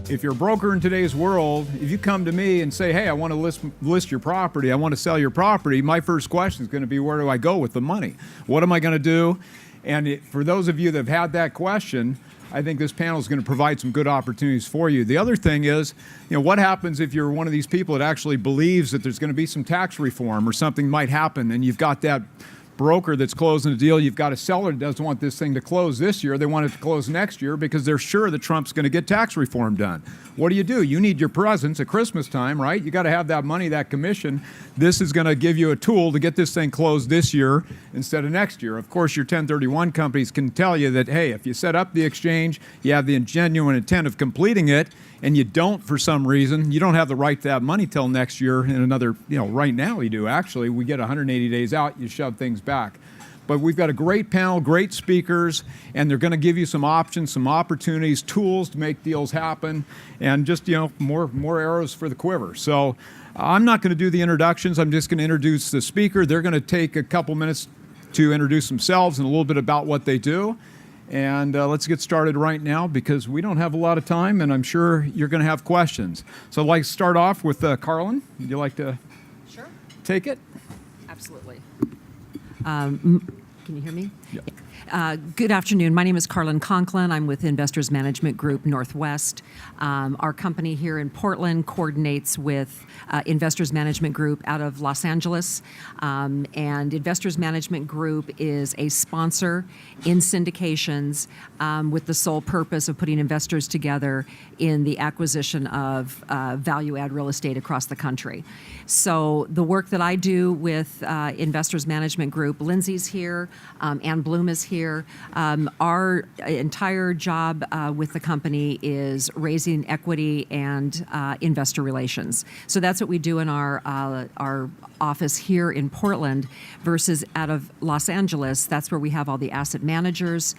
if you're a broker in today's world, if you come to me and say, hey, I want to list your property, I want to sell your property, my first question is going to be, where do I go with the money? What am I going to do? And for those of you that have had that question, I think this panel is going to provide some good opportunities for you. The other thing is, what happens if you're one of these people that actually believes that there's going to be some tax reform or something might happen, and you've got that broker that's closing a deal, you've got a seller that doesn't want this thing to close this year, they want it to close next year because they're sure that Trump's going to get tax reform done. What do? You need your presents at Christmas time, right? You got to have that money, that commission. This is going to give you a tool to get this thing closed this year instead of next year. Of course, your 1031 companies can tell you that, hey, if you set up the exchange, you have the genuine intent of completing it, and you don't for some reason, you don't have the right to that money till next year in another, right now we do actually. We get 180 days out, you shove things back. But we've got a great panel, great speakers, and they're going to give you some options, some opportunities, tools to make deals happen, and just, more arrows for the quiver. So I'm not going to do the introductions. I'm just going to introduce the speaker. They're going to take a couple minutes to introduce themselves and a little bit about what they do. And let's get started right now because we don't have a lot of time, and I'm sure you're going to have questions. So I'd like to start off with Carlin. Would you like to take it? Absolutely. Can you hear me? Yeah. Good afternoon. My name is Carlin Conklin. I'm with Investors Management Group Northwest. Our company here in Portland coordinates with Investors Management Group out of Los Angeles. And Investors Management Group is a sponsor in syndications with the sole purpose of putting investors together in the acquisition of value-add real estate across the country. So the work that I do with Investors Management Group, Lindsay's here, Ann Bloom is here. Our entire job with the company is raising equity and investor relations. So that's what we do in our office here in Portland versus out of Los Angeles. That's where we have all the asset managers.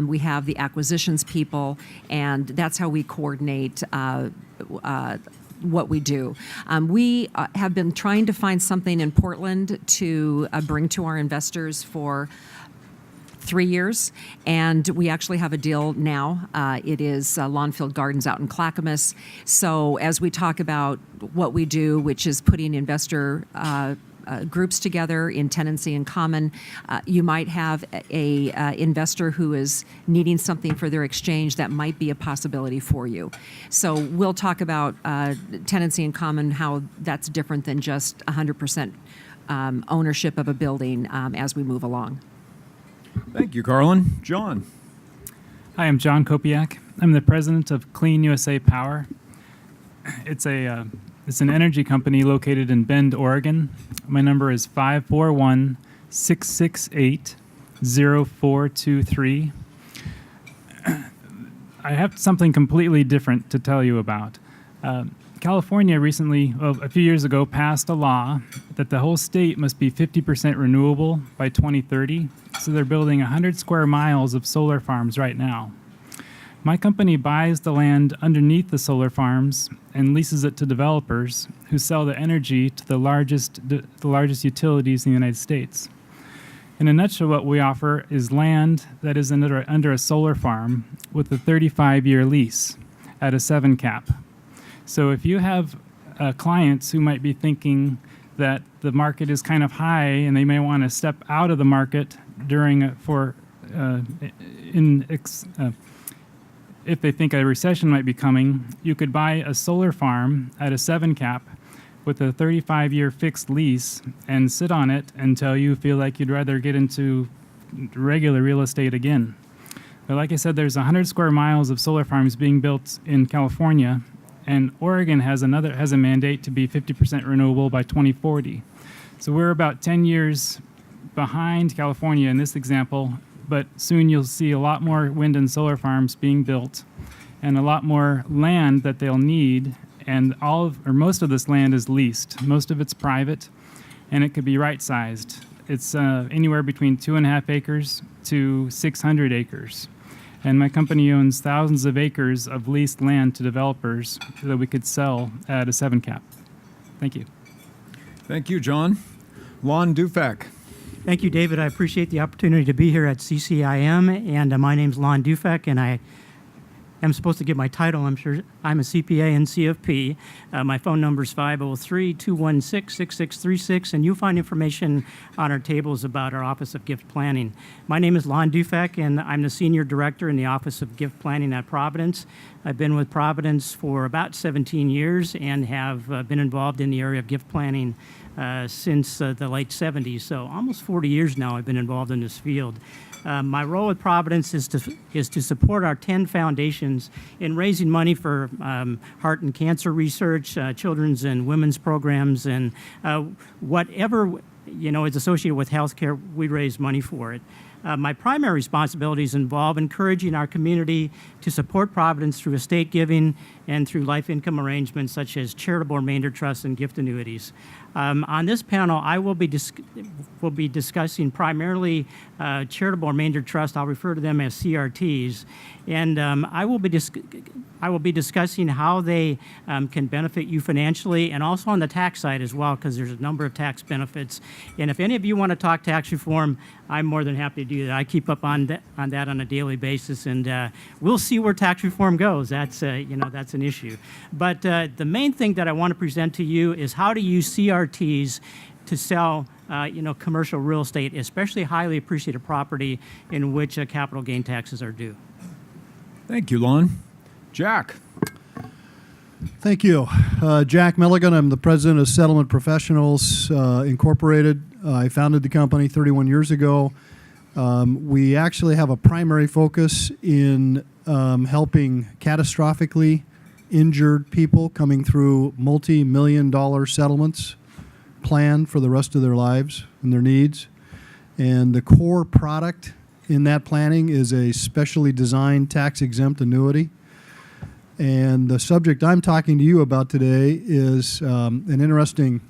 We have the acquisitions people, and that's how we coordinate what we do. We have been trying to find something in Portland to bring to our investors for 3 years, and we actually have a deal now. It is Lawnfield Gardens out in Clackamas. So as we talk about what we do, which is putting investor groups together in tenancy in common, you might have a investor who is needing something for their exchange that might be a possibility for you. So we'll talk about tenancy in common, how that's different than just 100% ownership of a building as we move along. Thank you, Carlin. John. Hi, I'm John Kopiak. I'm the president of Clean USA Power. It's an energy company located in Bend, Oregon. My number is 541-668-0423. I have something completely different to tell you about. California recently, a few years ago, passed a law that the whole state must be 50% renewable by 2030. So they're building 100 square miles of solar farms right now. My company buys the land underneath the solar farms and leases it to developers who sell the energy to the largest utilities in the United States. In a nutshell, what we offer is land that is under a solar farm with a 35-year lease at a 7 cap. So if you have clients who might be thinking that the market is kind of high and they may want to step out of the market if they think a recession might be coming, you could buy a solar farm at a 7 cap with a 35-year fixed lease and sit on it until you feel like you'd rather get into regular real estate again. But like I said, there's 100 square miles of solar farms being built in California, and Oregon has a mandate to be 50% renewable by 2040. So we're about 10 years behind California in this example, but soon you'll see a lot more wind and solar farms being built and a lot more land that they'll need, and most of this land is leased. Most of it's private, and it could be right-sized. It's anywhere between 2.5 acres to 600 acres. And my company owns thousands of acres of leased land to developers that we could sell at a 7 cap. Thank you. Thank you, John. Lon Dufak. Thank you, David. I appreciate the opportunity to be here at CCIM. And my name's Lon Dufek, and I I'm supposed to give my title. I'm sure I'm a CPA and CFP. My phone number is 503-216-6636, and you'll find information on our tables about our Office of Gift Planning. My name is Lon Dufek, and I'm the Senior Director in the Office of Gift Planning at Providence. I've been with Providence for about 17 years and have been involved in the area of gift planning since the late 70s. So almost 40 years now I've been involved in this field. My role at Providence is to support our 10 foundations in raising money for heart and cancer research, children's and women's programs, and whatever is associated with healthcare, we raise money for it. My primary responsibilities involve encouraging our community to support Providence through estate giving and through life income arrangements such as charitable remainder trusts and gift annuities. On this panel, I will be discussing primarily charitable remainder trust. I'll refer to them as CRTs, and I will be discussing how they can benefit you financially, and also on the tax side as well, because there's a number of tax benefits. And if any of you want to talk tax reform, I'm more than happy to do that. I keep up on that on a daily basis, and we'll see where tax reform goes. That's that's an issue. But the main thing that I want to present to you is how to use CRTs to sell commercial real estate, especially highly appreciated property in which capital gain taxes are due. Thank you, Lon. Jack. Thank you. Jack Milligan. I'm the president of Settlement Professionals Incorporated. I founded the company 31 years ago. We actually have a primary focus in helping catastrophically injured people coming through multi-million-dollar settlements plan for the rest of their lives and their needs. And the core product in that planning is a specially designed tax-exempt annuity. And the subject I'm talking to you about today is an interesting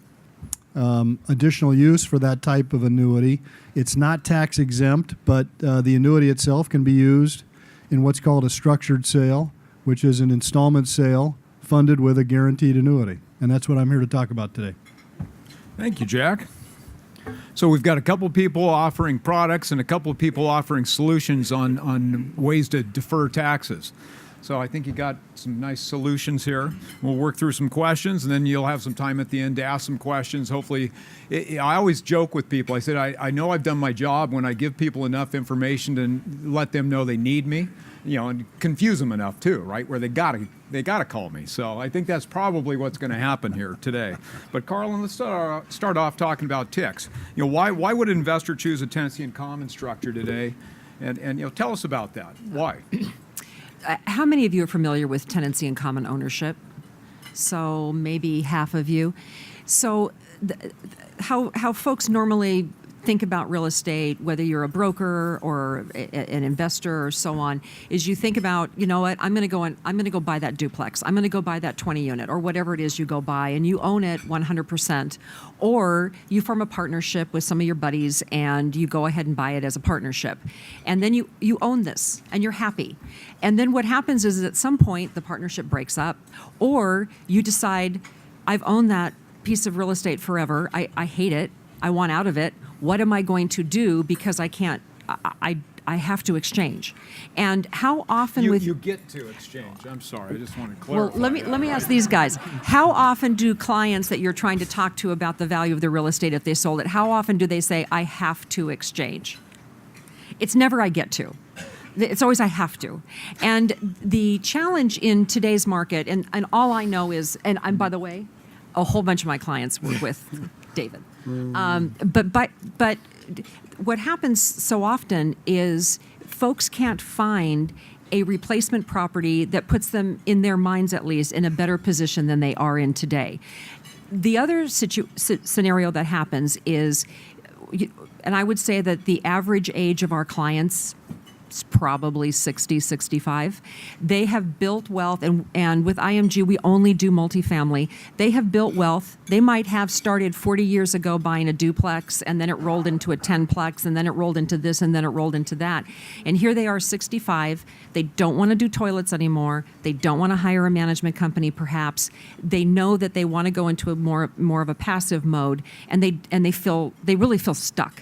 additional use for that type of annuity. It's not tax exempt, but the annuity itself can be used in what's called a structured sale, which is an installment sale funded with a guaranteed annuity. And that's what I'm here to talk about today. Thank you, Jack. So we've got a couple people offering products and a couple of people offering solutions on ways to defer taxes. So I think you got some nice solutions here. We'll work through some questions, and then you'll have some time at the end to ask some questions. Hopefully, I always joke with people. I said, I know I've done my job when I give people enough information to let them know they need me, and confuse them enough too, right? Where they gotta call me. So I think that's probably what's going to happen here today. But Carlin, let's start off talking about TICs. Why would an investor choose a tenancy in common structure today? And tell us about that. Why? How many of you are familiar with tenancy in common ownership? So maybe half of you. So how folks normally think about real estate, whether you're a broker or an investor or so on, is you think about, what, I'm going to go buy that duplex. I'm going to go buy that 20 unit or whatever it is you go buy, and you own it 100%. Or you form a partnership with some of your buddies and you go ahead and buy it as a partnership. And then you own this and you're happy. And then what happens is at some point the partnership breaks up, or you decide, I've owned that piece of real estate forever. I hate it. I want out of it. What am I going to do? Because I can't, I have to exchange. And how often you get to exchange. I'm sorry, I just want to clarify. Well, let me ask these guys. How often do clients that you're trying to talk to about the value of their real estate if they sold it, how often do they say, I have to exchange? It's never I get to. It's always I have to. And the challenge in today's market, and all I know is, and I'm, by the way, a whole bunch of my clients were with David. But what happens so often is folks can't find a replacement property that puts them, in their minds at least, in a better position than they are in today. The other scenario that happens is, and I would say that the average age of our clients is probably 60, 65. They have built wealth, and with IMG, we only do multifamily. They have built wealth. They might have started 40 years ago buying a duplex, and then it rolled into a 10-plex, and then it rolled into this, and then it rolled into that. And here they are, 65. They don't want to do toilets anymore. They don't want to hire a management company, perhaps. They know that they want to go into a more of a passive mode, and they really feel stuck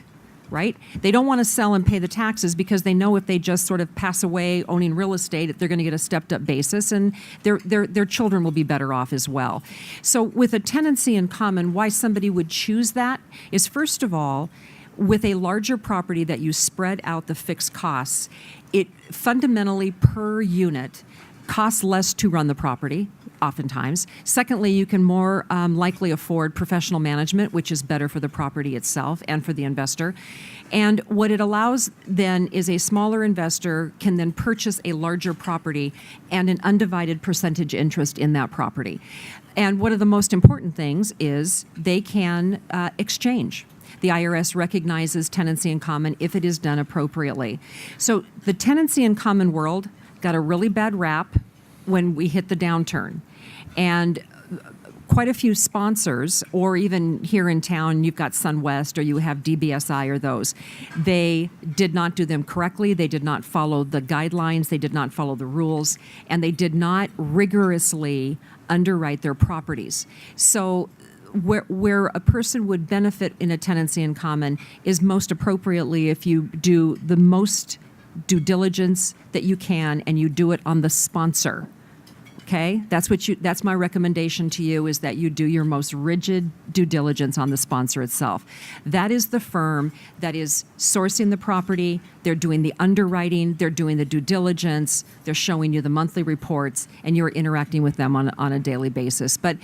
right? They don't want to sell and pay the taxes because they know if they just sort of pass away owning real estate, they're going to get a stepped-up basis, and their children will be better off as well. So with a tenancy in common, why somebody would choose that is, first of all, with a larger property that you spread out the fixed costs, it fundamentally per unit costs less to run the property, oftentimes. Secondly, you can more likely afford professional management, which is better for the property itself and for the investor. And what it allows then is a smaller investor can then purchase a larger property and an undivided percentage interest in that property. And one of the most important things is they can exchange. The IRS recognizes tenancy in common if it is done appropriately. So the tenancy in common world got a really bad rap when we hit the downturn. And quite a few sponsors, or even here in town, you've got SunWest or you have DBSI or those, they did not do them correctly. They did not follow the guidelines. They did not follow the rules. And they did not rigorously underwrite their properties. So where a person would benefit in a tenancy in common is most appropriately if you do the most due diligence that you can, and you do it on the sponsor. Okay, that's my recommendation to you, is that you do your most rigid due diligence on the sponsor itself. That is the firm that is sourcing the property, they're doing the underwriting, they're doing the due diligence, they're showing you the monthly reports, and you're interacting with them on a daily basis. But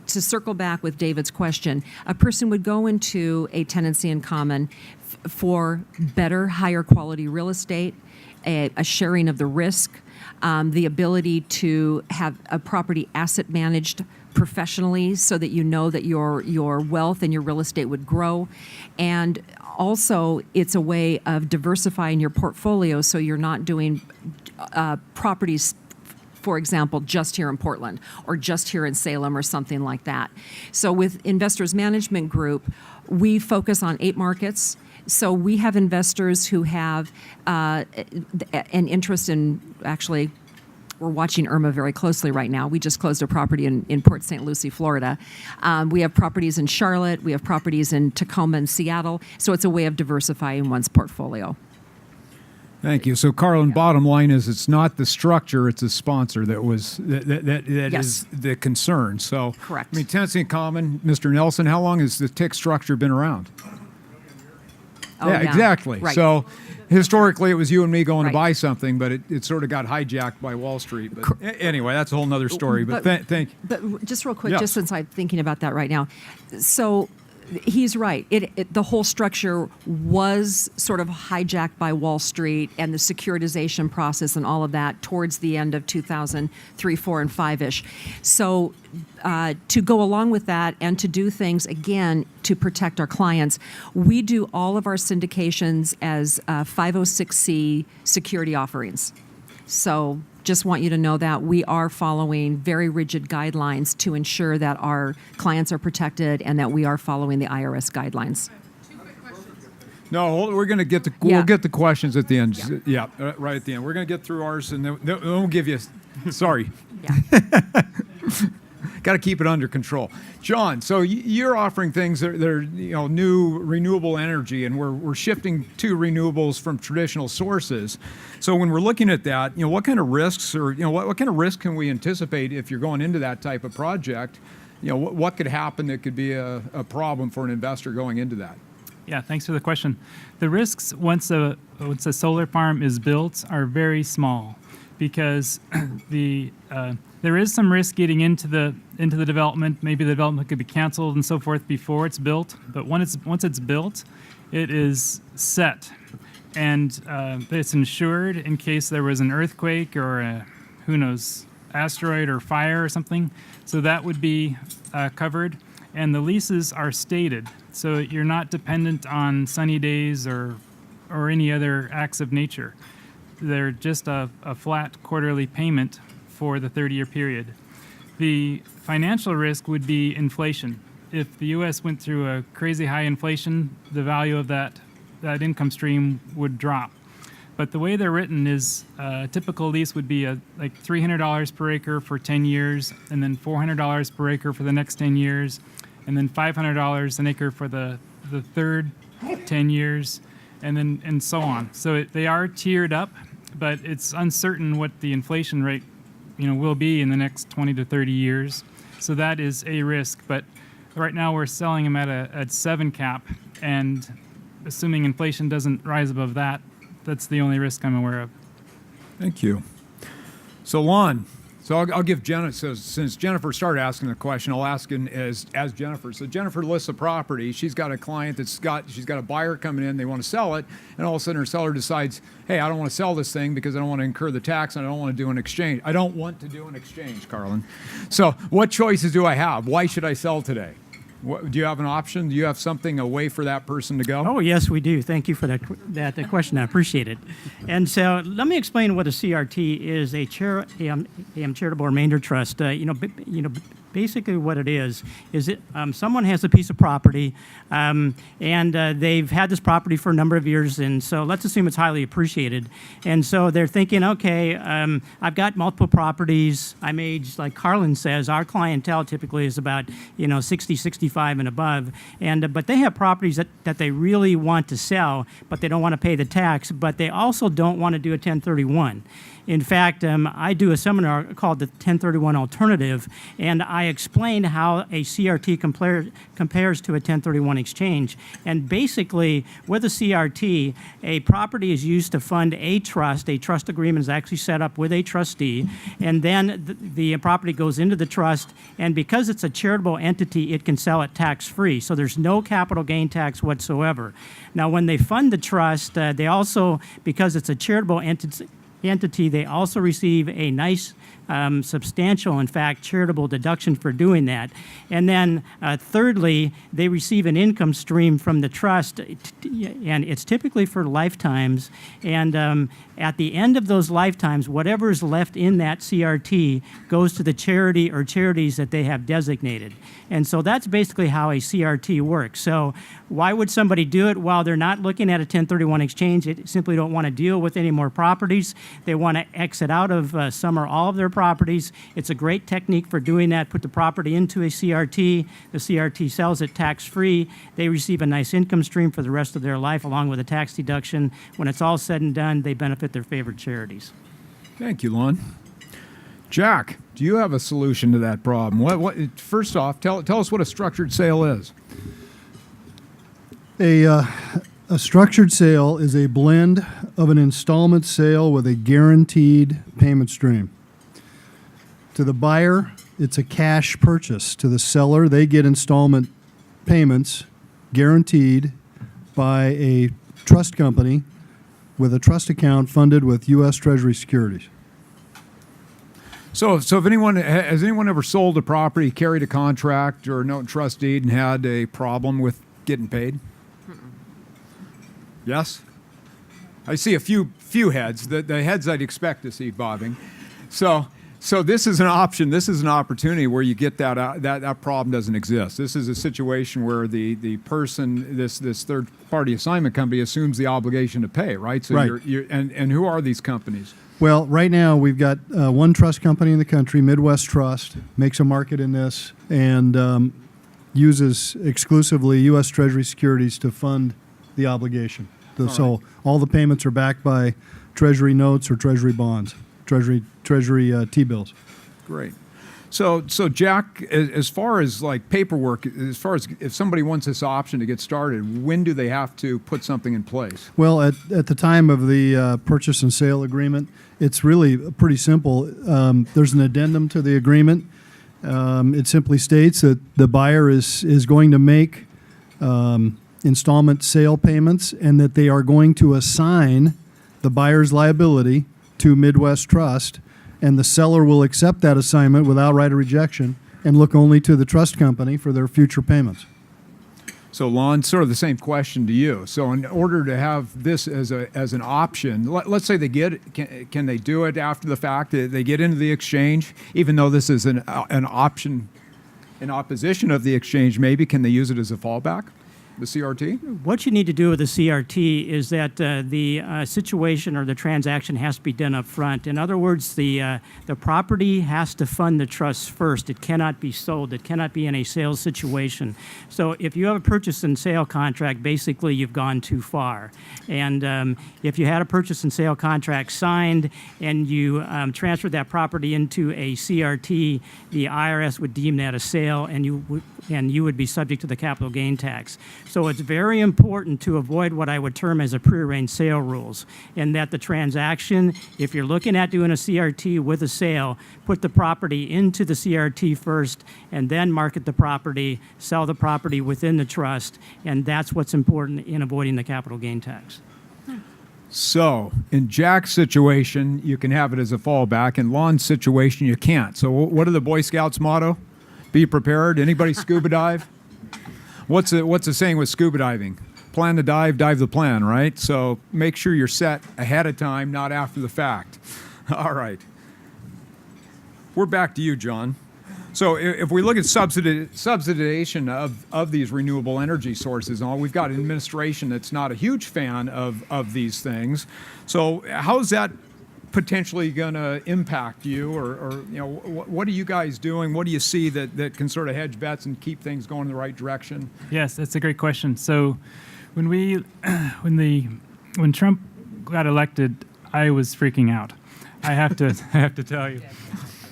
to circle back with David's question, a person would go into a tenancy in common for better, higher quality real estate, a sharing of the risk, the ability to have a property asset managed professionally so that you know that your wealth and your real estate would grow. And also, it's a way of diversifying your portfolio so you're not doing properties, for example, just here in Portland or just here in Salem or something like that. So with Investors Management Group, we focus on 8 markets. So we have investors who have an interest in, actually, we're watching Irma very closely right now. We just closed a property in Port St. Lucie, Florida. We have properties in Charlotte. We have properties in Tacoma and Seattle. So it's a way of diversifying one's portfolio. Thank you. So, Carlin, bottom line is it's not the structure, it's the sponsor that Yes. is the concern. So, Correct. I mean, tenancy in common, Mr. Nelson, how long has the TIC structure been around? Oh, yeah, exactly. Right. So, historically, it was you and me going Right. to buy something, but it sort of got hijacked by Wall Street. But anyway, that's a whole nother story. But, thank you. But just real quick, Yes. just since I'm thinking about that right now. So he's right. The whole structure was sort of hijacked by Wall Street and the securitization process and all of that towards the end of 2003, 4, and 5-ish. So to go along with that and to do things, again, to protect our clients, we do all of our syndications as 506C security offerings. So just want you to know that we are following very rigid guidelines to ensure that our clients are protected and that we are following the IRS guidelines. No, we're going to get the Yeah. we'll get the questions at the end. Yeah. Yeah, right at the end. We're going to get through ours, and then we'll give you. Sorry, Yeah. got to keep it under control. John, so you're offering things that are new renewable energy, and we're shifting to renewables from traditional sources. So when we're looking at that, what kind of risks, or what kind of risk can we anticipate if you're going into that type of project? What could happen that could be a problem for an investor going into that? Yeah, thanks for the question. The risks once a solar farm is built are very small, because there is some risk getting into the development. Maybe the development could be canceled and so forth before it's built. But once it's built, it is set, and it's insured in case there was an earthquake or a, who knows, asteroid or fire or something. So that would be covered, and the leases are stated, so you're not dependent on sunny days or any other acts of nature. They're just a flat quarterly payment for the 30-year period. The financial risk would be inflation. If the U.S. went through a crazy high inflation, the value of that income stream would drop. But the way they're written is a typical lease would be like $300 per acre for 10 years, and then $400 per acre for the next 10 years, and then $500 an acre for the third 10 years. and so on. So they are tiered up, but it's uncertain what the inflation rate, will be in the next 20 to 30 years. So that is a risk. But right now we're selling them at 7 cap, and assuming inflation doesn't rise above that, that's the only risk I'm aware of. Thank you. So, Lon, I'll give Jennifer, so since Jennifer started asking the question, I'll ask it as Jennifer. So Jennifer lists a property. She's got a client she's got a buyer coming in, they want to sell it, and all of a sudden her seller decides, hey, I don't want to sell this thing because I don't want to incur the tax and I don't want to do an exchange. I don't want to do an exchange, Carlin. So what choices do I have? Why should I sell today? Do you have an option? Do you have something, a way for that person to go? Oh, yes, we do. Thank you for that question. I appreciate it. And so let me explain what a CRT is, a charitable remainder trust. Basically what it is someone has a piece of property, and they've had this property for a number of years, and so let's assume it's highly appreciated. And so they're thinking, okay, I've got multiple properties. I'm aged, like Carlin says, our clientele typically is about 60, 65 and above, but they have properties that they really want to sell, but they don't want to pay the tax, but they also don't want to do a 1031. In fact, I do a seminar called the 1031 Alternative, and I explained how a CRT compares to a 1031 exchange. And basically, with a CRT, a property is used to fund a trust. A trust agreement is actually set up with a trustee, and then the property goes into the trust, and because it's a charitable entity, it can sell it tax-free. So there's no capital gain tax whatsoever. Now, when they fund the trust, they also, because it's a charitable entity, they also receive a nice, substantial, in fact, charitable deduction for doing that. And then thirdly, they receive an income stream from the trust, and it's typically for lifetimes. And at the end of those lifetimes, whatever is left in that CRT goes to the charity or charities that they have designated. And so that's basically how a CRT works. So why would somebody do it? Well, they're not looking at a 1031 exchange. They simply don't want to deal with any more properties. They want to exit out of some or all of their properties. It's a great technique for doing that. Put the property into a CRT. The CRT sells it tax-free. They receive a nice income stream for the rest of their life along with a tax deduction. When it's all said and done, they benefit their favorite charities. Thank you, Lon. Jack, do you have a solution to that problem? First off, tell us what a structured sale is. A structured sale is a blend of an installment sale with a guaranteed payment stream. To the buyer, it's a cash purchase. To the seller, they get installment payments guaranteed by a trust company with a trust account funded with U.S. Treasury securities. So if anyone has anyone ever sold a property, carried a contract or a note and trust deed, and had a problem with getting paid? Yes? I see a few heads, the heads I'd expect to see bobbing. So this is an option. This is an opportunity where you get that out, that problem doesn't exist. This is a situation where the person, this third party assignment company, assumes the obligation to pay, right? So right. And who are these companies? Well, right now we've got one trust company in the country, Midwest Trust, makes a market in this and uses exclusively U.S. Treasury securities to fund the obligation. So all the payments are backed by Treasury notes or Treasury bonds, Treasury T-bills. Great. So Jack, as far as like paperwork, as far as if somebody wants this option to get started, when do they have to put something in place? Well, at the time of the purchase and sale agreement, it's really pretty simple. There's an addendum to the agreement. It simply states that the buyer is going to make installment sale payments and that they are going to assign the buyer's liability to Midwest Trust, and the seller will accept that assignment without right of rejection and look only to the trust company for their future payments. So, Lon, sort of the same question to you. So, in order to have this as an option, let's say they get it, can they do it after the fact? They get into the exchange, even though this is an option in opposition of the exchange. Maybe can they use it as a fallback? the CRT? What you need to do with the CRT is that the situation or the transaction has to be done up front. In other words, the property has to fund the trust first. It cannot be sold. It cannot be in a sales situation. So if you have a purchase and sale contract, basically you've gone too far. And if you had a purchase and sale contract signed and you transferred that property into a CRT, the IRS would deem that a sale, and you would be subject to the capital gain tax. So it's very important to avoid what I would term as a prearranged sale rules, and that the transaction, if you're looking at doing a CRT with a sale, put the property into the CRT first and then market the property, sell the property within the trust, and that's what's important in avoiding the capital gain tax. So, in Jack's situation, you can have it as a fallback. In Lon's situation, you can't. So, what are the Boy Scouts motto? Be prepared. Anybody scuba dive? What's the saying with scuba diving? Plan the dive, dive the plan, right? So, make sure you're set ahead of time, not after the fact. All right. We're back to you, John. So if we look at subsidization of these renewable energy sources, and all, we've got an administration that's not a huge fan of these things. So how's that potentially going to impact you, or what are you guys doing? What do you see that can sort of hedge bets and keep things going in the right direction? Yes, that's a great question. So when Trump got elected, I was freaking out. I have to tell you.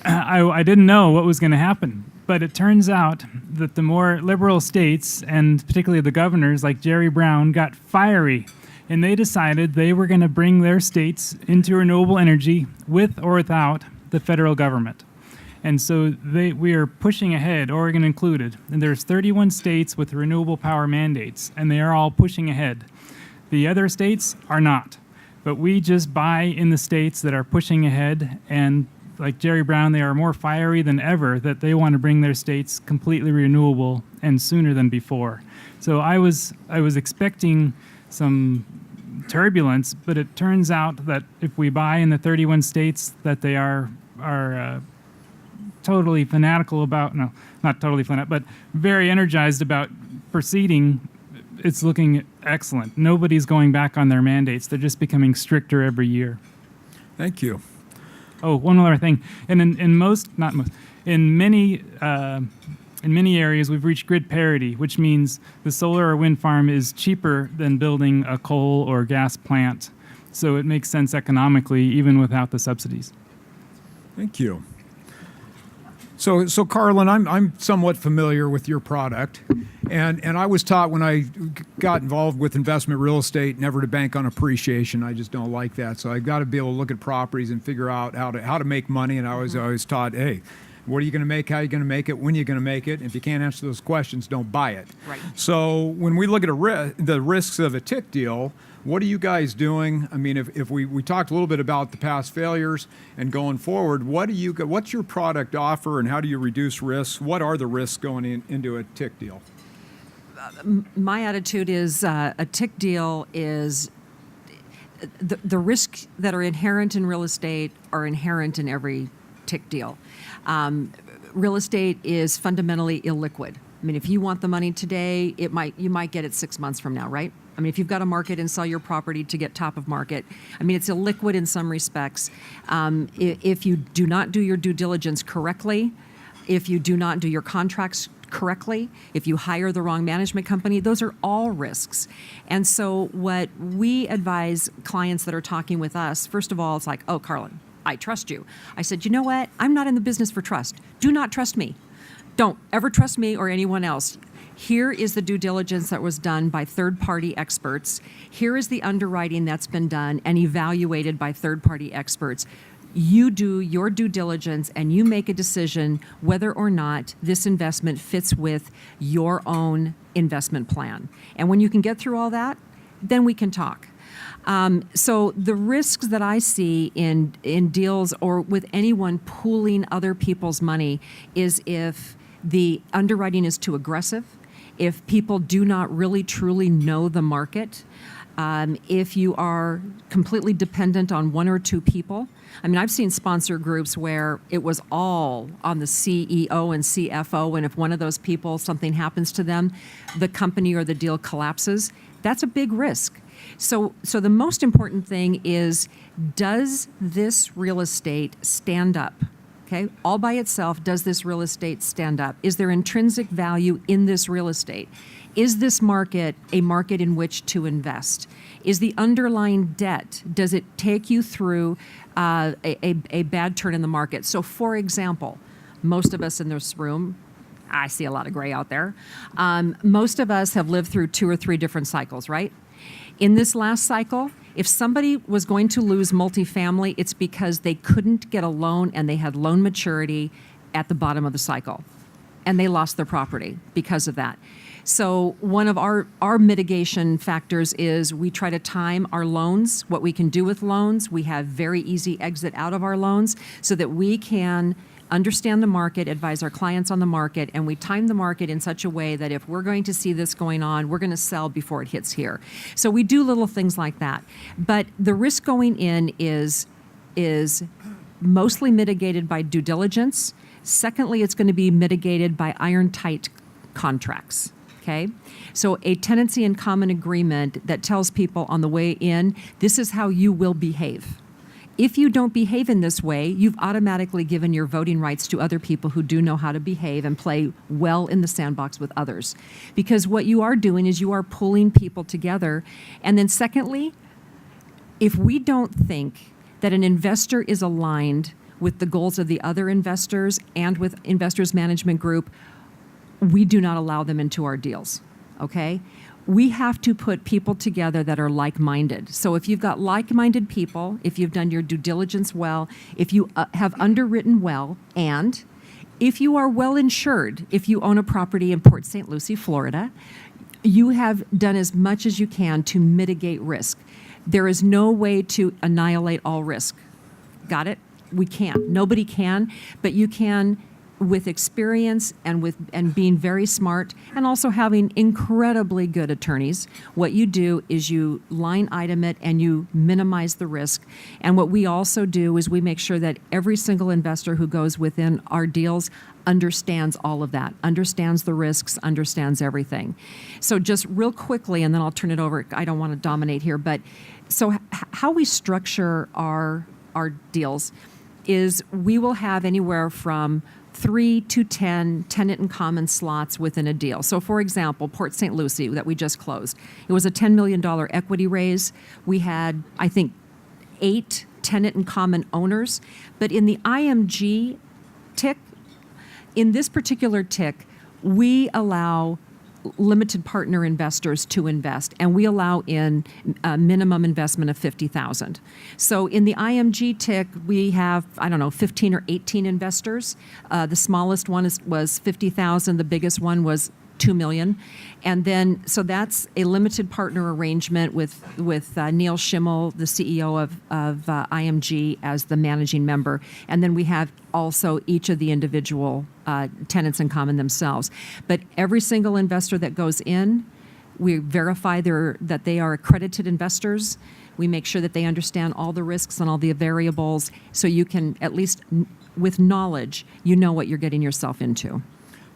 I didn't know what was going to happen, but it turns out that the more liberal states, and particularly the governors like Jerry Brown, got fiery, and they decided they were going to bring their states into renewable energy with or without the federal government. And so we are pushing ahead, Oregon included, and there's 31 states with renewable power mandates, and they are all pushing ahead. The other states are not, but we just buy in the states that are pushing ahead, and like Jerry Brown, they are more fiery than ever that they want to bring their states completely renewable and sooner than before. So I was expecting some turbulence, but it turns out that if we buy in the 31 states that they are totally fanatical about, no, not totally fanatical, but very energized about proceeding, it's looking excellent. Nobody's going back on their mandates. They're just becoming stricter every year. Thank you. Oh, one other thing. And in many areas, we've reached grid parity, which means the solar or wind farm is cheaper than building a coal or gas plant. So it makes sense economically, even without the subsidies. Thank you. So Carlin, I'm somewhat familiar with your product, and I was taught when I got involved with investment real estate never to bank on appreciation. I just don't like that. So I've got to be able to look at properties and figure out how to make money. And I was always taught, hey, what are you going to make? How are you going to make it? When are you going to make it? And if you can't answer those questions, don't buy it. Right. So when we look at the risks of a tick deal, what are you guys doing? I mean, if we talked a little bit about the past failures and going forward, what's your product offer and how do you reduce risks? What are the risks going into a tick deal? My attitude is a tick deal is the risks that are inherent in real estate are inherent in every tick deal. Real estate is fundamentally illiquid. I mean, if you want the money today, you might get it 6 months from now, right? I mean, if you've got to market and sell your property to get top of market, I mean, it's illiquid in some respects. If you do not do your due diligence correctly, if you do not do your contracts correctly, if you hire the wrong management company, those are all risks. And so what we advise clients that are talking with us, first of all, it's like, oh, Carlin, I trust you. I said, you know what? I'm not in the business for trust. Do not trust me. Don't ever trust me or anyone else. Here is the due diligence that was done by third-party experts. Here is the underwriting that's been done and evaluated by third-party experts. You do your due diligence and you make a decision whether or not this investment fits with your own investment plan. And when you can get through all that, then we can talk. So the risks that I see in deals or with anyone pooling other people's money is if the underwriting is too aggressive, if people do not really truly know the market, If you are completely dependent on one or two people, I mean, I've seen sponsor groups where it was all on the CEO and CFO, and if one of those people, something happens to them, the company or the deal collapses. That's a big risk. So the most important thing is, does this real estate stand up? Okay, all by itself, does this real estate stand up? Is there intrinsic value in this real estate? Is this market a market in which to invest? Is the underlying debt, does it take you through a bad turn in the market? So for example, most of us in this room, I see a lot of gray out there, most of us have lived through 2 or 3 different cycles, right? In this last cycle, if somebody was going to lose multifamily, it's because they couldn't get a loan and they had loan maturity at the bottom of the cycle, and they lost their property because of that. So one of our mitigation factors is we try to time our loans, what we can do with loans. We have very easy exit out of our loans so that we can understand the market, advise our clients on the market, and we time the market in such a way that if we're going to see this going on, we're going to sell before it hits here. So we do little things like that. But the risk going in is mostly mitigated by due diligence. Secondly, it's going to be mitigated by iron-tight contracts. Okay, so a tenancy in common agreement that tells people on the way in, this is how you will behave. If you don't behave in this way, you've automatically given your voting rights to other people who do know how to behave and play well in the sandbox with others. Because what you are doing is you are pulling people together. And then secondly, if we don't think that an investor is aligned with the goals of the other investors and with Investors Management Group, we do not allow them into our deals, okay? We have to put people together that are like-minded. So if you've got like-minded people, if you've done your due diligence well, if you have underwritten well, and if you are well insured, if you own a property in Port St. Lucie, Florida, you have done as much as you can to mitigate risk. There is no way to annihilate all risk. Got it? We can't. Nobody can, but you can with experience and being very smart and also having incredibly good attorneys. What you do is you line item it and you minimize the risk. And what we also do is we make sure that every single investor who goes within our deals understands all of that, understands the risks, understands everything. So just real quickly, and then I'll turn it over. I don't want to dominate here, but so how we structure our deals is we will have anywhere from 3 to 10 tenant in common slots within a deal. So for example, Port St. Lucie that we just closed, it was a $10 million equity raise. We had, I think, 8 tenant in common owners. But in the IMG TIC, in this particular TIC, we allow limited partner investors to invest, and we allow in a minimum investment of $50,000. So in the IMG TIC, we have, 15 or 18 investors. The smallest one was $50,000. The biggest one was $2 million. And then, so that's a limited partner arrangement with Neil Schimmel, the CEO of IMG, as the managing member. And then we have also each of the individual tenants in common themselves. But every single investor that goes in, we verify that they are accredited investors. We make sure that they understand all the risks and all the variables, so you can, at least with knowledge, you know what you're getting yourself into.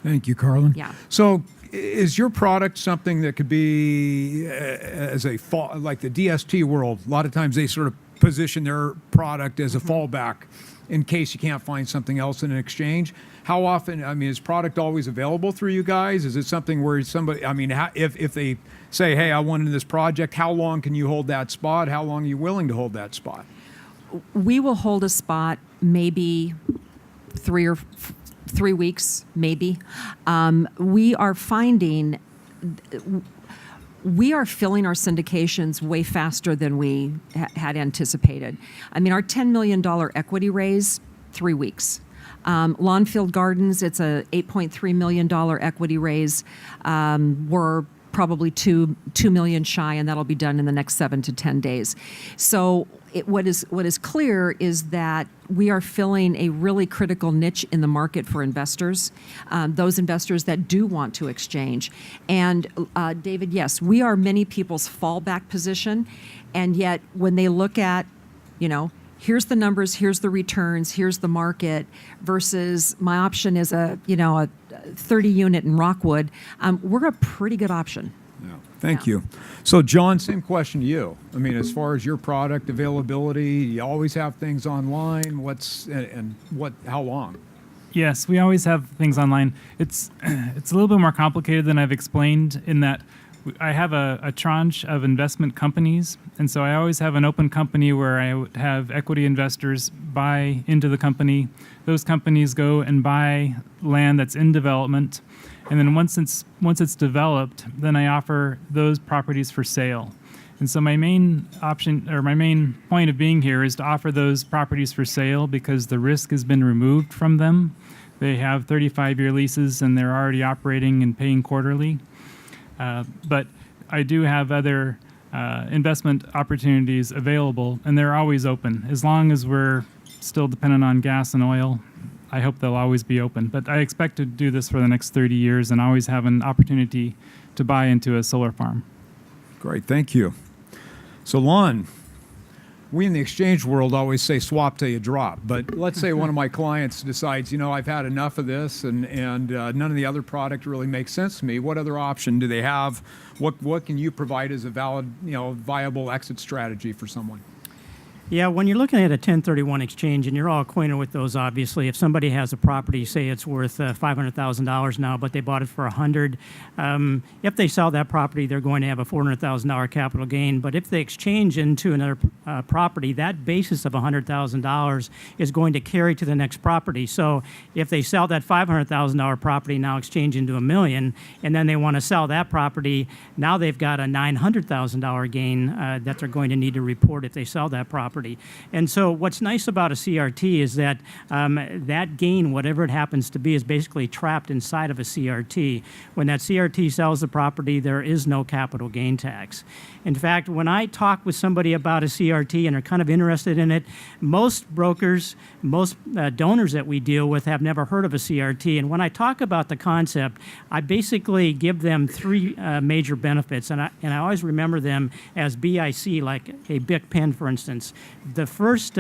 Thank you, Carlin. Yeah. So is your product something that could be like the DST world? A lot of times they sort of position their product as a fallback in case you can't find something else in an exchange. How often, is product always available through you guys? Is it something where somebody, if they say, hey, I want in this project, how long can you hold that spot? How long are you willing to hold that spot? We will hold a spot maybe 3 weeks, maybe. We are finding we are filling our syndications way faster than we had anticipated. Our $10 million equity raise, 3 weeks. Lawnfield Gardens, it's a $8.3 million equity raise. We're probably 2 million shy, and that'll be done in the next 7 to 10 days. So what is clear is that we are filling a really critical niche in the market for investors, those investors that do want to exchange. And David, yes, we are many people's fallback position, and yet when they look at, here's the numbers, here's the returns, here's the market, versus my option is a 30 unit in Rockwood, we're a pretty good option. Yeah. Thank you. So, John, same question to you. I mean, as far as your product availability, you always have things online. How long? Yes, we always have things online. It's a little bit more complicated than I've explained in that I have a tranche of investment companies, and so I always have an open company where I would have equity investors buy into the company. Those companies go and buy land that's in development, and then once it's developed, then I offer those properties for sale. And so my main option, or my main point of being here, is to offer those properties for sale because the risk has been removed from them. They have 35-year leases and they're already operating and paying quarterly. But I do have other investment opportunities available, and they're always open. As long as we're still dependent on gas and oil, I hope they'll always be open. But I expect to do this for the next 30 years and always have an opportunity to buy into a solar farm. Great, thank you. So, Lon, we in the exchange world always say swap till you drop. But let's say one of my clients decides, I've had enough of this and none of the other product really makes sense to me. What other option do they have? What can you provide as a valid, viable exit strategy for someone? Yeah, when you're looking at a 1031 exchange, and you're all acquainted with those, obviously, if somebody has a property, say it's worth $500,000 now, but they bought it for $100,000, if they sell that property, they're going to have a $400,000 capital gain. But if they exchange into another property, that basis of $100,000 is going to carry to the next property. So if they sell that $500,000 property, now exchange into $1 million, and then they want to sell that property, now they've got a $900,000 gain that they're going to need to report if they sell that property. And so what's nice about a CRT is that that gain, whatever it happens to be, is basically trapped inside of a CRT. When that CRT sells the property, there is no capital gain tax. In fact, when I talk with somebody about a CRT and are kind of interested in it, most brokers, most donors that we deal with have never heard of a CRT. And when I talk about the concept, I basically give them three major benefits. And I always remember them as BIC, like a BIC pen, for instance. The first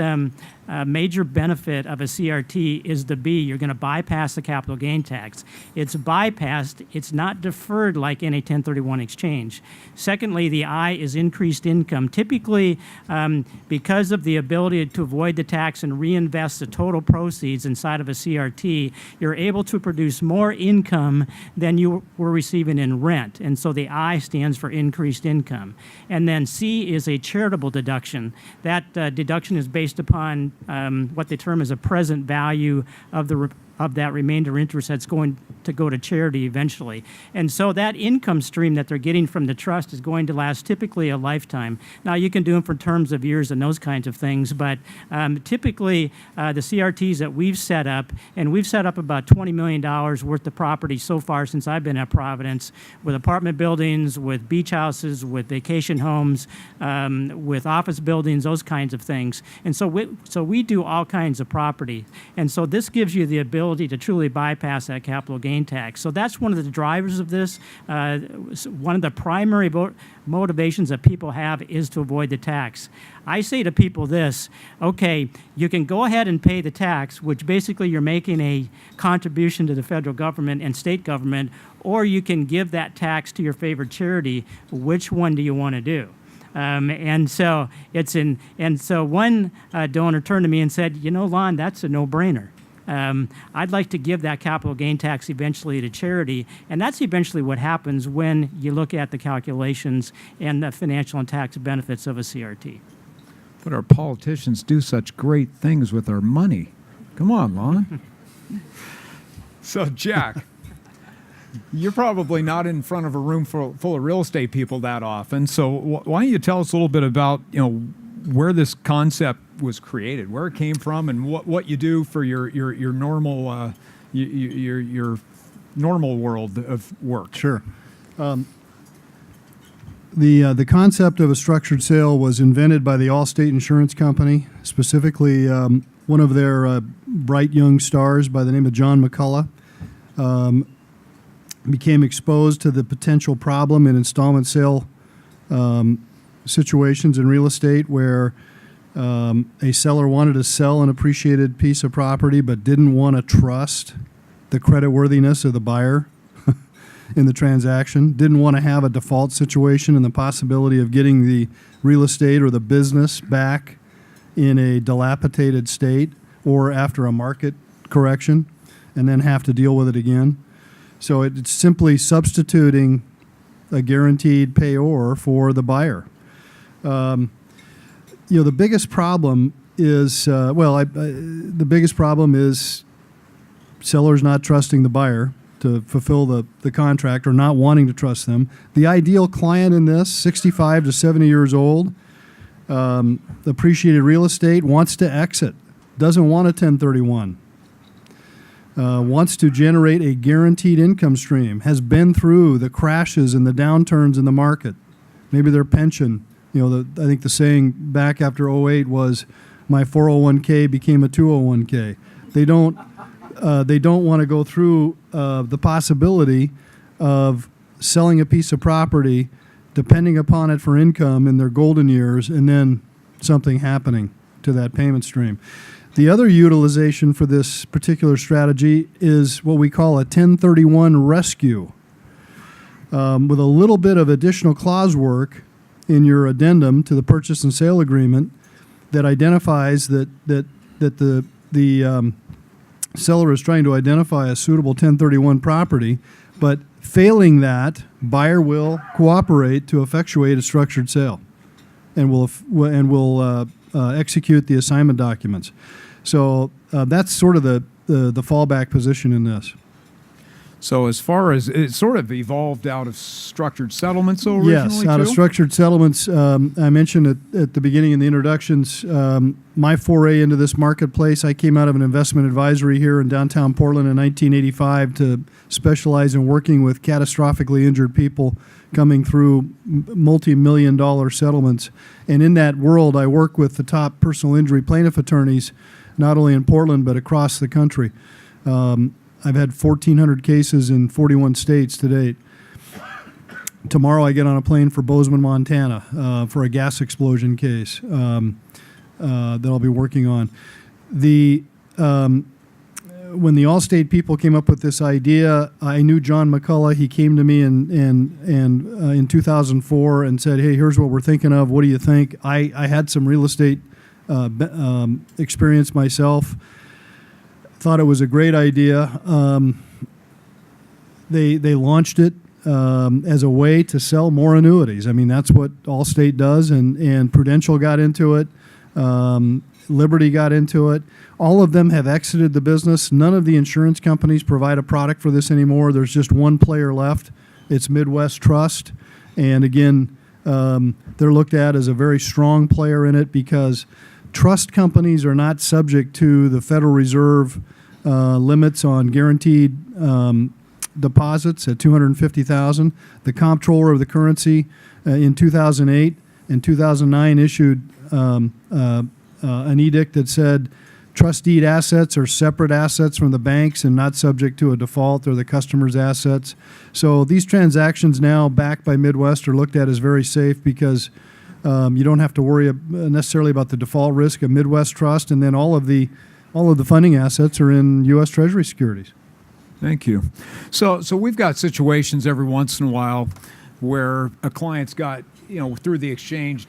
major benefit of a CRT is the B. You're going to bypass the capital gain tax. It's bypassed. It's not deferred like in a 1031 exchange. Secondly, the I is increased income. Typically, because of the ability to avoid the tax and reinvest the total proceeds inside of a CRT, you're able to produce more income than you were receiving in rent. And so the I stands for increased income. And then C is a charitable deduction. That deduction is based upon what they term as a present value of that remainder interest that's going to go to charity eventually. And so that income stream that they're getting from the trust is going to last typically a lifetime. Now, you can do them for terms of years and those kinds of things, but typically the CRTs that we've set up, and we've set up about $20 million worth of property so far since I've been at Providence, with apartment buildings, with beach houses, with vacation homes, with office buildings, those kinds of things. And so we do all kinds of property. And so this gives you the ability to truly bypass that capital gain tax. So that's one of the drivers of this. One of the primary motivations that people have is to avoid the tax. I say to people this: okay, you can go ahead and pay the tax, which basically you're making a contribution to the federal government and state government, or you can give that tax to your favorite charity. Which one do you want to do? And so one donor turned to me and said, Lon, that's a no-brainer. I'd like to give that capital gain tax eventually to charity, and that's eventually what happens when you look at the calculations and the financial and tax benefits of a CRT. But our politicians do such great things with our money. Come on, Lon. So, Jack, you're probably not in front of a room full of real estate people that often. So why don't you tell us a little bit about, where this concept was created, where it came from, and what you do for your normal your normal world of work. Sure. The concept of a structured sale was invented by the Allstate Insurance Company, specifically one of their bright young stars by the name of John McCullough. Became exposed to the potential problem in installment sale situations in real estate where a seller wanted to sell an appreciated piece of property but didn't want to trust the creditworthiness of the buyer in the transaction, didn't want to have a default situation and the possibility of getting the real estate or the business back in a dilapidated state or after a market correction and then have to deal with it again. So it's simply substituting a guaranteed payor for the buyer. The biggest problem is, the biggest problem is sellers not trusting the buyer to fulfill the contract or not wanting to trust them. The ideal client in this, 65 to 70 years old, appreciated real estate, wants to exit, doesn't want a 1031. Wants to generate a guaranteed income stream, has been through the crashes and the downturns in the market. Maybe their pension, I think the saying back after 08 was, my 401k became a 201k. They don't want to go through the possibility of selling a piece of property, depending upon it for income in their golden years, and then something happening to that payment stream. The other utilization for this particular strategy is what we call a 1031 rescue, with a little bit of additional clause work in your addendum to the purchase and sale agreement that identifies that the seller is trying to identify a suitable 1031 property, but failing that, buyer will cooperate to effectuate a structured sale, and will execute the assignment documents. So that's sort of the fallback position in this. So as far as it sort of evolved out of structured settlements originally, yes, out of too? structured settlements. I mentioned at the beginning in the introductions, my foray into this marketplace, I came out of an investment advisory here in downtown Portland in 1985 to specialize in working with catastrophically injured people coming through multi-million-dollar settlements. And in that world, I work with the top personal injury plaintiff attorneys, not only in Portland, but across the country. I've had 1,400 cases in 41 states to date. Tomorrow I get on a plane for Bozeman, Montana, for a gas explosion case that I'll be working on. When the Allstate people came up with this idea, I knew John McCullough. He came to me in 2004 and said, "Hey, here's what we're thinking of. What do you think?" I had some real estate experience myself. Thought it was a great idea. They launched it as a way to sell more annuities. I mean, that's what Allstate does, and Prudential got into it. Liberty got into it. All of them have exited the business. None of the insurance companies provide a product for this anymore. There's just one player left. It's Midwest Trust. And again, they're looked at as a very strong player in it because trust companies are not subject to the Federal Reserve limits on guaranteed deposits at $250,000. The comptroller of the currency in 2008 and 2009 issued an edict that said trust-deed assets are separate assets from the banks and not subject to a default or the customer's assets. So these transactions now backed by Midwest are looked at as very safe because you don't have to worry necessarily about the default risk of Midwest Trust, and then all of the funding assets are in U.S. Treasury securities. Thank you. So we've got situations every once in a while where a client's got, through the exchange,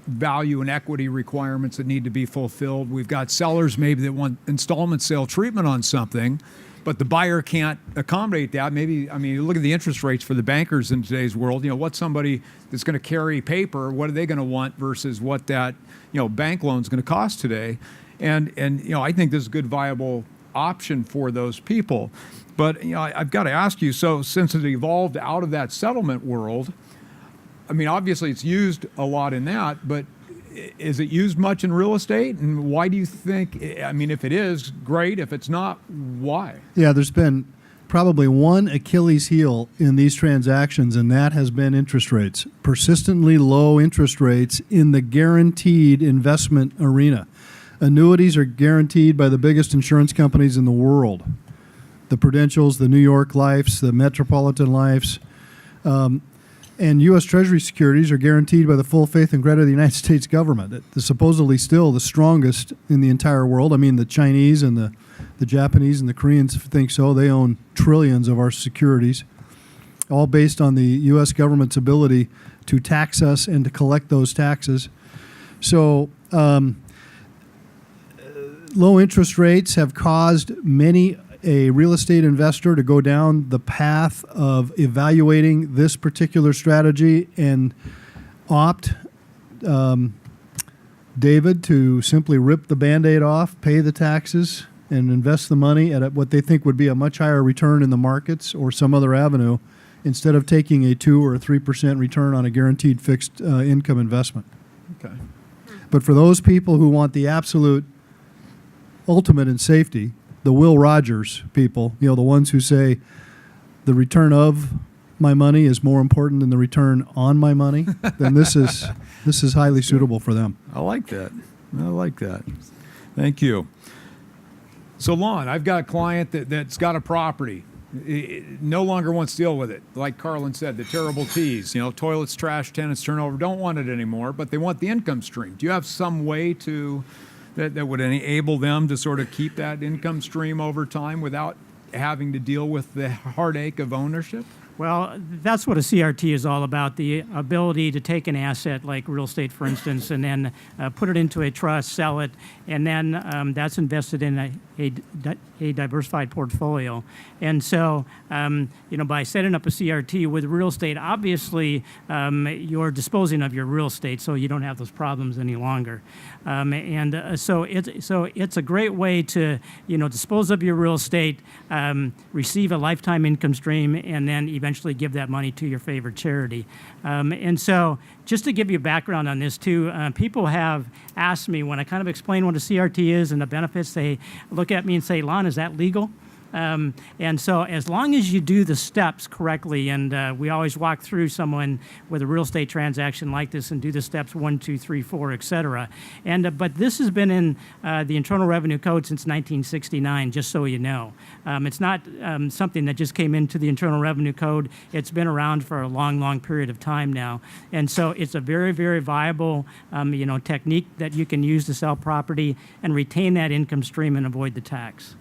value and equity requirements that need to be fulfilled. We've got sellers maybe that want installment sale treatment on something, but the buyer can't accommodate that. Maybe, you look at the interest rates for the bankers in today's world, what's somebody that's going to carry paper, what are they going to want versus what that, bank loan's going to cost today? And I think this is a good viable option for those people. But, I've got to ask you, so since it evolved out of that settlement world, obviously it's used a lot in that, but is it used much in real estate? And why do you think, if it is, great. If it's not, why? Yeah, there's been probably one Achilles heel in these transactions, and that has been interest rates. Persistently low interest rates in the guaranteed investment arena. Annuities are guaranteed by the biggest insurance companies in the world. The Prudentials, the New York Lifes, the Metropolitan Lifes. And U.S. Treasury securities are guaranteed by the full faith and credit of the United States government. They're supposedly still the strongest in the entire world. I mean, the Chinese and the Japanese and the Koreans think so. They own trillions of our securities, all based on the U.S. government's ability to tax us and to collect those taxes. So low interest rates have caused many a real estate investor to go down the path of evaluating this particular strategy and opt, David, to simply rip the Band-Aid off, pay the taxes, and invest the money at what they think would be a much higher return in the markets or some other avenue instead of taking a 2 or 3% return on a guaranteed fixed income investment. Okay. But for those people who want the absolute ultimate in safety, the Will Rogers people, the ones who say the return of my money is more important than the return on my money, then this is highly suitable for them. I like that. I like that. Thank you. So, Lon, I've got a client that's got a property. It no longer wants to deal with it. Like Carlin said, the terrible T's, toilets, trash, tenants, turnover, don't want it anymore, but they want the income stream. Do you have some way that would enable them to sort of keep that income stream over time without having to deal with the heartache of ownership? Well, that's what a CRT is all about, the ability to take an asset like real estate, for instance, and then put it into a trust, sell it, and then that's invested in a diversified portfolio. And so, by setting up a CRT with real estate, obviously you're disposing of your real estate, so you don't have those problems any longer. So it's a great way to dispose of your real estate, receive a lifetime income stream, and then eventually give that money to your favorite charity. And so, just to give you background on this too, people have asked me when I kind of explain what a CRT is and the benefits, they look at me and say, "Lon, is that legal?" And so as long as you do the steps correctly, and we always walk through someone with a real estate transaction like this and do the steps 1, 2, 3, 4, et cetera. But this has been in the Internal Revenue Code since 1969, just so you know. It's not something that just came into the Internal Revenue Code. It's been around for a long, long period of time now. And so it's a very, very viable technique that you can use to sell property and retain that income stream and avoid the tax.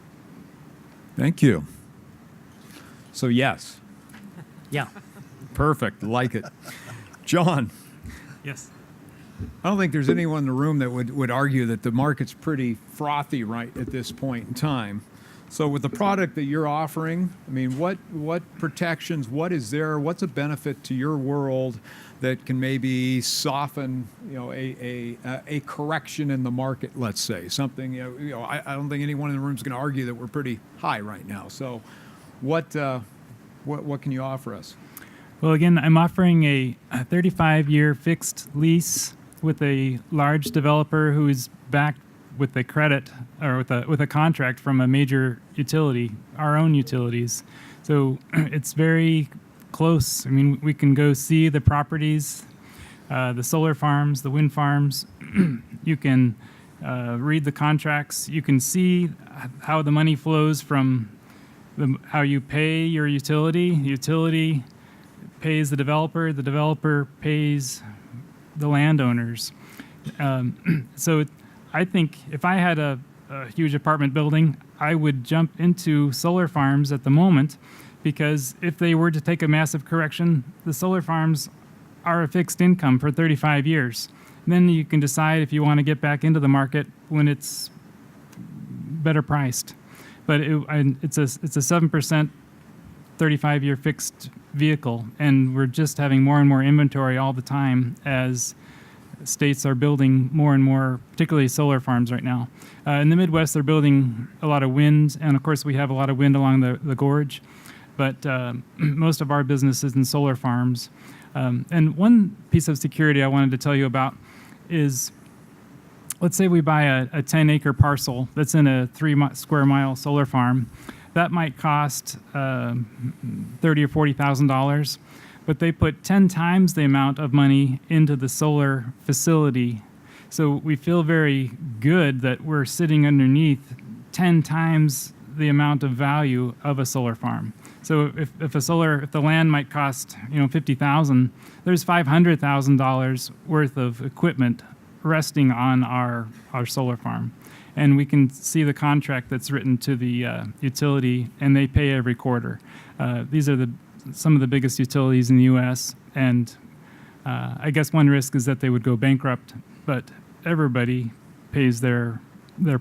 Thank you. So, yes. Yeah. Perfect. Like it. John, Yes. I don't think there's anyone in the room that would argue that the market's pretty frothy right at this point in time. So with the product that you're offering, I mean, what protections, what's a benefit to your world that can maybe soften, a correction in the market, let's say, something, I don't think anyone in the room is going to argue that we're pretty high right now. So what can you offer us? Well, again, I'm offering a 35-year fixed lease with a large developer who is backed with a credit or with a contract from a major utility, our own utilities. So it's very close. I mean, we can go see the properties, the solar farms, the wind farms. You can read the contracts. You can see how the money flows from how you pay your utility. The utility pays the developer pays the landowners. So I think if I had a huge apartment building, I would jump into solar farms at the moment, because if they were to take a massive correction, the solar farms are a fixed income for 35 years. And then you can decide if you want to get back into the market when it's better priced. But it's a 7% 35-year fixed vehicle, and we're just having more and more inventory all the time as states are building more and more, particularly solar farms right now. In the Midwest, they're building a lot of wind, and of course we have a lot of wind along the gorge, but most of our business is in solar farms. And one piece of security I wanted to tell you about is, let's say we buy a 10-acre parcel that's in a 3 square mile solar farm. that might cost $30,000 or $40,000, but they put 10 times the amount of money into the solar facility. So we feel very good that we're sitting underneath 10 times the amount of value of a solar farm. So if the land might cost $50,000, there's $500,000 worth of equipment resting on our solar farm, and we can see the contract that's written to the utility, and they pay every quarter. These are some of the biggest utilities in the U.S., and I guess one risk is that they would go bankrupt, but everybody pays their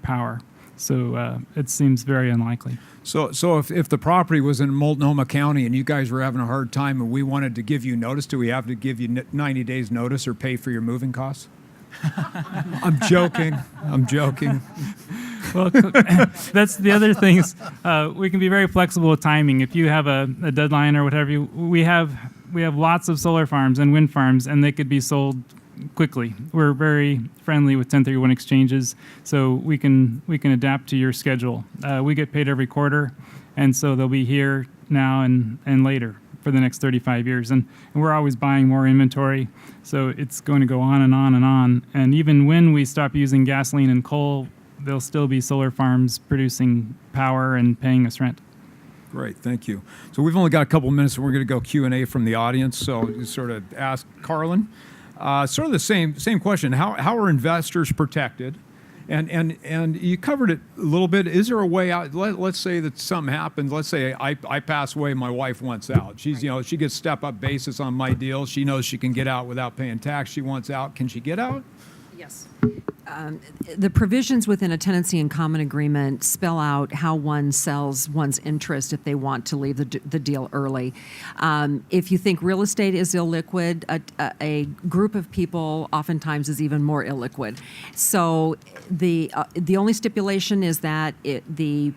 power. So it seems very unlikely. So if the property was in Multnomah County and you guys were having a hard time and we wanted to give you notice, do we have to give you 90 days notice or pay for your moving costs? I'm joking. Well, that's the other thing is we can be very flexible with timing. If you have a deadline or whatever, we have lots of solar farms and wind farms, and they could be sold quickly. We're very friendly with 1031 exchanges, so we can adapt to your schedule. We get paid every quarter, and so they'll be here now and later for the next 35 years. And we're always buying more inventory, so it's going to go on and on and on. And even when we stop using gasoline and coal, there'll still be solar farms producing power and paying us rent. Great, thank you. So we've only got a couple minutes, and we're going to go Q&A from the audience. So just sort of ask Carlin. Sort of the same question. How are investors protected? And you covered it a little bit. Is there a way out? Let's say that something happens. Let's say I pass away. My wife wants out. She's she gets step-up basis on my deal. She knows she can get out without paying tax. She wants out. Can she get out? Yes. The provisions within a tenancy in common agreement spell out how one sells one's interest if they want to leave the deal early. If you think real estate is illiquid, a group of people oftentimes is even more illiquid. So the only stipulation is that the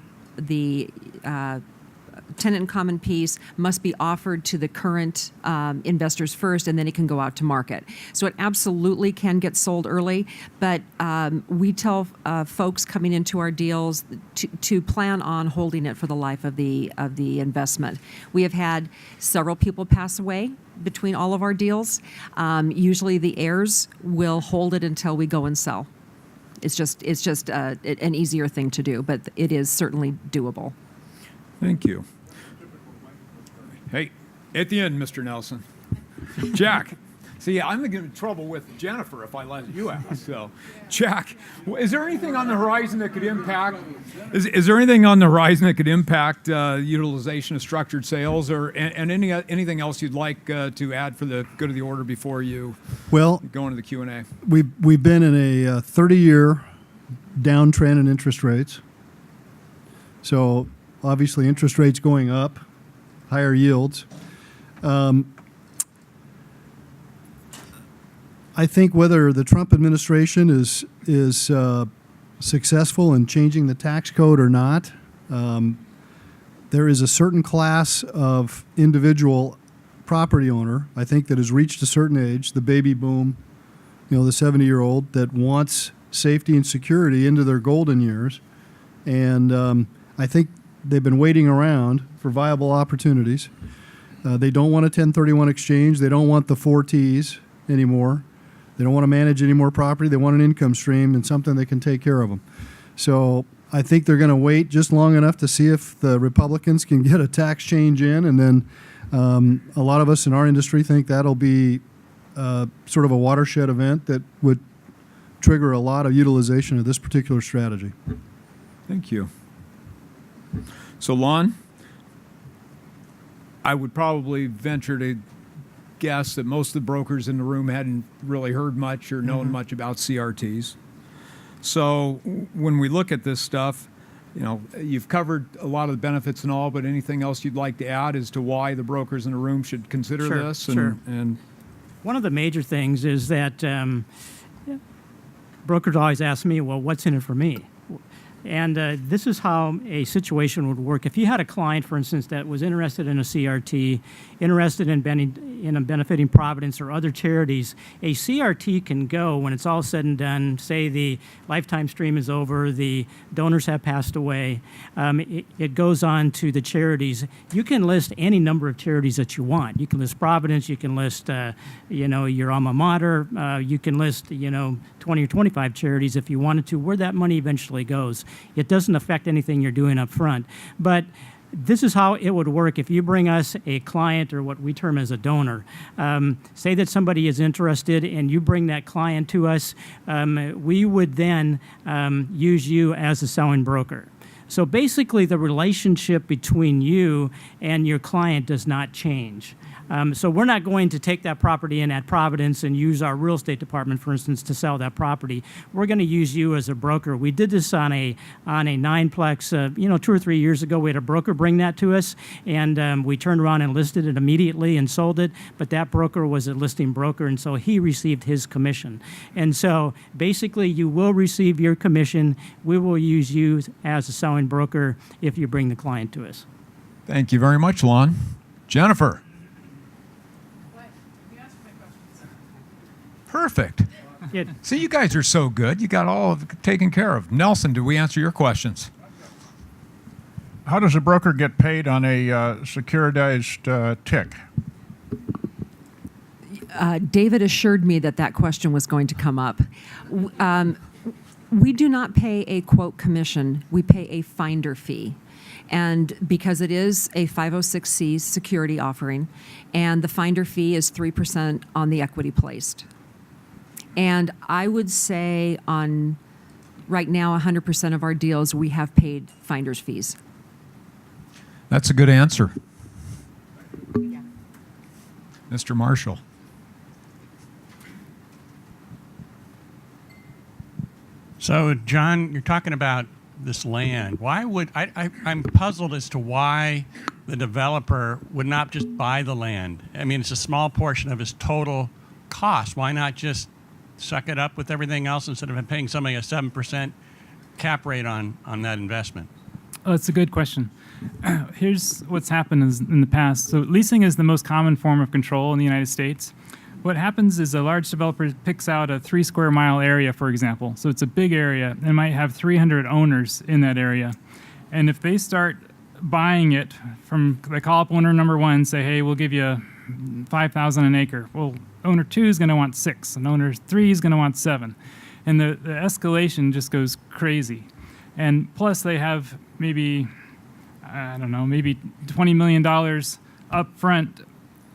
tenant in common piece must be offered to the current investors first, and then it can go out to market. So it absolutely can get sold early, but we tell folks coming into our deals to plan on holding it for the life of the investment. We have had several people pass away between all of our deals. Usually the heirs will hold it until we go and sell. It's just an easier thing to do, but it is certainly doable. Thank you. Hey, at the end, Mr. Nelson. Jack. See, I'm going to get in trouble with Jennifer if I let you ask. So, Jack, is there anything on the horizon that could impact? Is there anything on the horizon that could impact utilization of structured sales, or anything else you'd like to add for the good of the order before you go into the Q&A? We've been in a 30-year downtrend in interest rates. So obviously, interest rates going up, higher yields. I think whether the Trump administration is successful in changing the tax code or not, there is a certain class of individual property owner, I think, that has reached a certain age, the baby boom, the 70-year-old, that wants safety and security into their golden years. And I think they've been waiting around for viable opportunities. They don't want a 1031 exchange. They don't want the 4 Ts anymore. They don't want to manage any more property. They want an income stream and something that can take care of them. So I think they're going to wait just long enough to see if the Republicans can get a tax change in. And then a lot of us in our industry think that'll be sort of a watershed event that would trigger a lot of utilization of this particular strategy. Thank you. So, Lon, I would probably venture to guess that most of the brokers in the room hadn't really heard much or known much about CRTs. So when we look at this stuff, you've covered a lot of the benefits and all, but anything else you'd like to add as to why the brokers in the room should consider this? Sure. And One of the major things is that brokers always ask me, well, what's in it for me? And this is how a situation would work. If you had a client, for instance, that was interested in a CRT, interested in benefiting Providence or other charities, a CRT can go when it's all said and done. Say the lifetime stream is over, the donors have passed away. It goes on to the charities. You can list any number of charities that you want. You can list Providence. You can list, your alma mater. You can list, 20 or 25 charities if you wanted to. Where that money eventually goes. It doesn't affect anything you're doing up front. But this is how it would work if you bring us a client or what we term as a donor. Say that somebody is interested and you bring that client to us, we would then use you as a selling broker. So basically the relationship between you and your client does not change. So we're not going to take that property in at Providence and use our real estate department, for instance, to sell that property. We're going to use you as a broker. We did this on a 9-plex, 2 or 3 years ago. We had a broker bring that to us, and we turned around and listed it immediately and sold it. But that broker was a listing broker, and so he received his commission. And so basically, you will receive your commission. We will use you as a selling broker if you bring the client to us. Thank you very much, Lon. Jennifer. Perfect. See, you guys are so good. You got all of it taken care of. Nelson, did we answer your questions? How does a broker get paid on a securitized TIC? David assured me that question was going to come up. We do not pay a quote commission. We pay a finder fee. And because it is a 506c security offering, and the finder fee is 3% on the equity placed. And I would say on right now, 100% of our deals, we have paid finder's fees. That's a good answer. Yeah. Mr. Marshall. So, John, you're talking about this land. Why would I'm puzzled as to why the developer would not just buy the land. I mean, it's a small portion of his total cost. Why not just suck it up with everything else instead of paying somebody a 7% cap rate on that investment? Oh, that's a good question. Here's what's happened in the past. So leasing is the most common form of control in the United States. What happens is a large developer picks out a 3 square mile area, for example. So it's a big area and might have 300 owners in that area. And if they start buying it they call up owner number 1 and say, hey, we'll give you $5,000 an acre. Well, owner 2 is going to want 6, and owner 3 is going to want 7. And the escalation just goes crazy. And plus they have maybe $20 million up front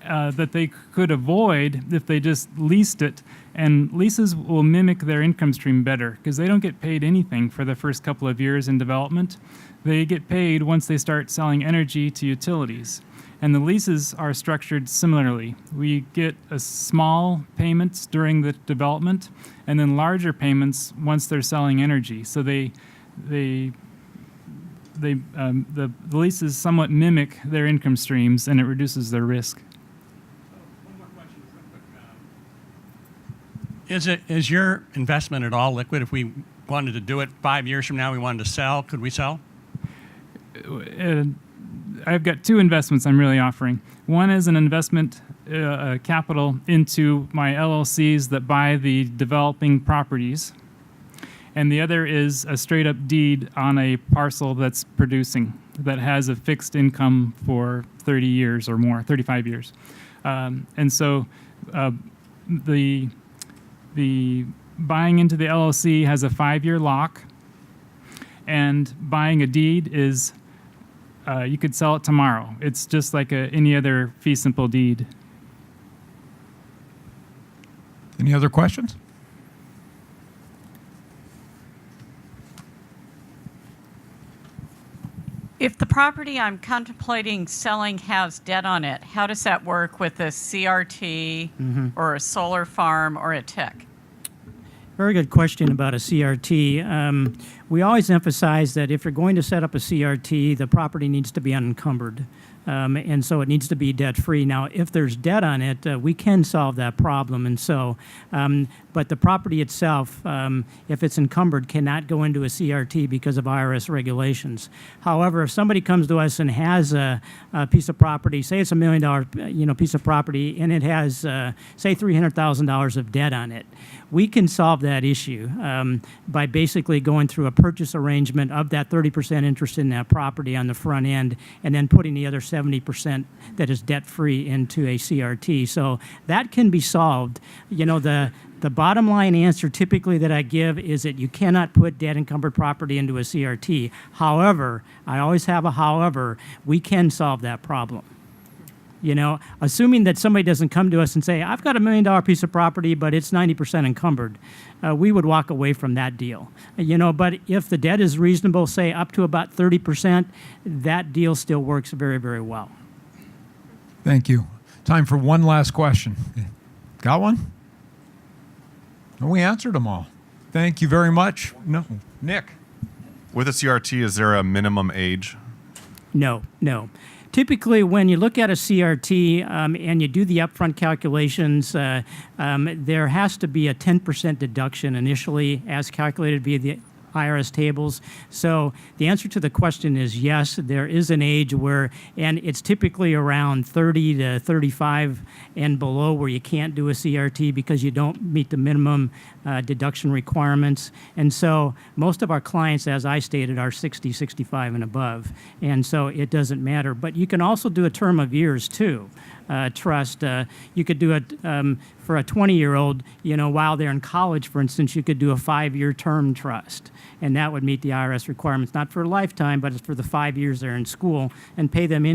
that they could avoid if they just leased it. And leases will mimic their income stream better because they don't get paid anything for the first couple of years in development. They get paid once they start selling energy to utilities. And the leases are structured similarly. We get a small payments during the development and then larger payments once they're selling energy. So the leases somewhat mimic their income streams and it reduces their risk. One more question, real quick. Is your investment at all liquid? If we wanted to do it 5 years from now, we wanted to sell, could we sell? I've got 2 investments I'm really offering. One is an investment capital into my LLCs that buy the developing properties. And the other is a straight up deed on a parcel that's producing, that has a fixed income for 30 years or more, 35 years. And so the buying into the LLC has a 5-year lock, and buying a deed is you could sell it tomorrow. It's just like any other fee simple deed. Any other questions? If the property I'm contemplating selling has debt on it, how does that work with a CRT or a solar farm or a TIC? Very good question about a CRT. We always emphasize that if you're going to set up a CRT, the property needs to be unencumbered. and so it needs to be debt-free. Now, if there's debt on it, we can solve that problem, and so, but the property itself, if it's encumbered, cannot go into a CRT because of IRS regulations. However, if somebody comes to us and has a piece of property, say it's $1 million, piece of property, and it has, say, $300,000 of debt on it, we can solve that issue by basically going through a purchase arrangement of that 30% interest in that property on the front end, and then putting the other 70% that is debt-free into a CRT. So that can be solved. The bottom line answer typically that I give is that you cannot put debt encumbered property into a CRT. However, I always have a however, we can solve that problem. Assuming that somebody doesn't come to us and say, I've got $1 million piece of property, but it's 90% encumbered, we would walk away from that deal. But if the debt is reasonable, say up to about 30%, that deal still works very, very well. Thank you. Time for one last question. Got one? No, we answered them all. Thank you very much. No, Nick. With a CRT, is there a minimum age? No. Typically, when you look at a CRT and you do the upfront calculations, there has to be a 10% deduction initially as calculated via the IRS tables. So the answer to the question is yes, there is an age where, and it's typically around 30 to 35 and below where you can't do a CRT because you don't meet the minimum deduction requirements. And so most of our clients, as I stated, are 60, 65 and above. And so it doesn't matter. But you can also do a term of years too. Trust. You could do it for a 20-year-old, while they're in college, for instance, you could do a 5-year term trust. And that would meet the IRS requirements, not for a lifetime, but it's for the 5 years they're in school, and pay them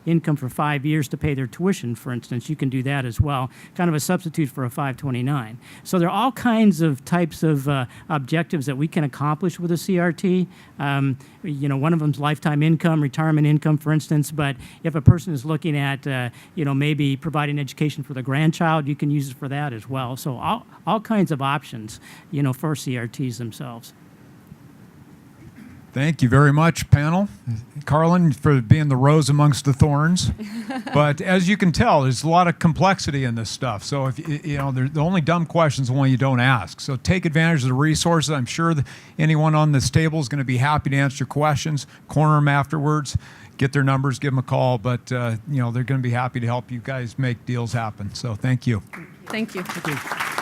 income for 5 years to pay their tuition, for instance. You can do that as well, kind of a substitute for a 529. So there are all kinds of types of objectives that we can accomplish with a CRT. One of them is lifetime income, retirement income, for instance. But if a person is looking at, maybe providing education for the grandchild, you can use it for that as well. So all kinds of options, for CRTs themselves. Thank you very much, panel. Carlin, for being the rose amongst the thorns. But as you can tell, there's a lot of complexity in this stuff. So if the only dumb questions are the one you don't ask. So take advantage of the resources. I'm sure that anyone on this table is going to be happy to answer your questions. Corner them afterwards. Get their numbers, give them a call. But they're going to be happy to help you guys make deals happen. So thank you. Thank you. Thank you.